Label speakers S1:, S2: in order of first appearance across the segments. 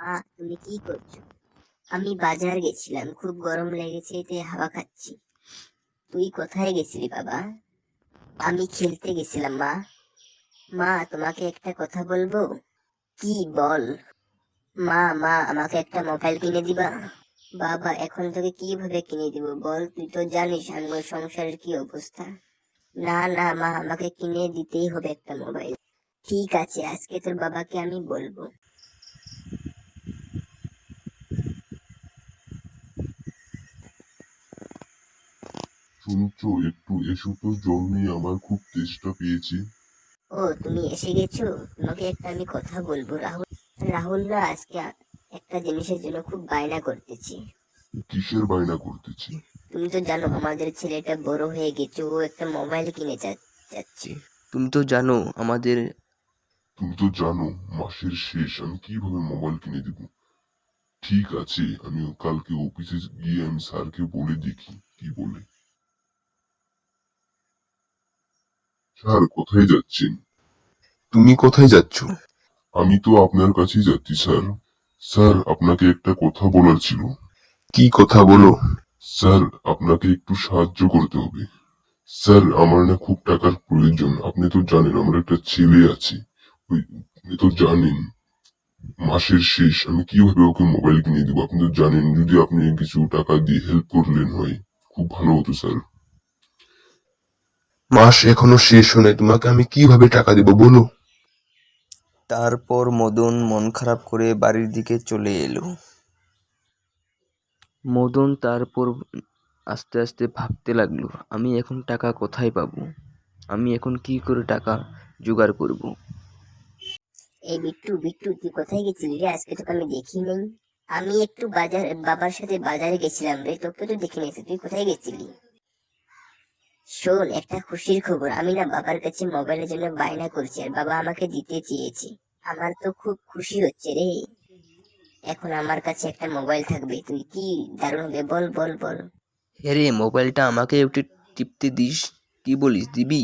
S1: মা, তুমি কি করছো? আমি বাজার গেছিলাম, খুব গরম লেগেছে, তাই হাওয়া খাচ্ছি। তুই কোথায় গেছিলি বাবা? আমি খেলতে গেছিলাম মা। মা, তোমাকে একটা কথা বলবো। কি বল? মা মা, আমাকে একটা মোবাইল কিনে দিবা? বাবা, এখন তোকে কিভাবে কিনে দিব বল? তুই তো জানিস আমার সংসারের কি অবস্থা। না না মা, আমাকে কিনে দিতেই হবে একটা মোবাইল। ঠিক আছে, আজকে তোর বাবাকে আমি বলবো।
S2: শুনছো, একটু এসো তো জলদি, আমার খুব তেষ্টা পেয়েছে।
S1: ও, তুমি এসে গেছো। তোমাকে একটা আমি কথা বলবো। রাহুল রাহুল না আজকে একটা জিনিসের জন্য খুব বায়না করতেছি।
S2: কিসের বায়না করতেছে?
S1: তুমি তো জানো আমাদের ছেলেটা বড় হয়ে গেছে, ও একটা মোবাইল কিনে যাচ্ছে।
S3: তুমি তো জানো আমাদের
S2: তুমি তো জানো মাসের শেষ, আমি কিভাবে মোবাইল কিনে দেব। ঠিক আছে, আমি কালকে অফিসে গিয়ে আমি স্যারকে বলে দেখি কি বলে। স্যার, কোথায় যাচ্ছেন? তুমি কোথায় যাচ্ছ? আমি তো আপনার কাছেই যাচ্ছি স্যার। স্যার, আপনাকে একটা কথা বলার ছিল। কি কথা বলো? স্যার, আপনাকে একটু সাহায্য করতে হবে। স্যার, আমার না খুব টাকার প্রয়োজন। আপনি তো জানেন আমার একটা ছেলে আছে। আপনি তো জানেন মাসের শেষ, আমি কিভাবে ওকে মোবাইল কিনে দিব। আপনি তো জানেন, যদি আপনি কিছু টাকা দিয়ে হেল্প করলেন হয় খুব ভালো হতো স্যার। মাস এখনো শেষ হয়নি, তোমাকে আমি কিভাবে টাকা দিব বলো?
S3: তারপর মদন মন খারাপ করে বাড়ির দিকে চলে এলো। মদন তারপর আস্তে আস্তে ভাবতে লাগলো, আমি এখন টাকা কোথায় পাবো? আমি এখন কি করে টাকা জোগাড় করব?
S1: এই বিট্টু বিট্টু, তুই কোথায় গেছিলি রে? আজকে তোকে আমি দেখি নাই। আমি একটু বাবার সাথে বাজারে গেছিলাম রে, তোকে তো দেখি নাই। তুই কোথায় গেছিলি? শোন, একটা খুশির খবর। আমি না বাবার কাছে মোবাইলের জন্য বায়না করছি, আর বাবা আমাকে দিতে চেয়েছে। আমার তো খুব খুশি হচ্ছে রে। এখন আমার কাছে একটা মোবাইল থাকবে। তুই কি দারুণ হবে, বল বল বল।
S3: হ্যাঁ রে, মোবাইলটা আমাকে একটু টিপতে দিস। কি বলিস, দিবি?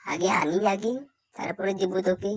S1: আগে আনি, আগে তারপরে দেবো তোকে।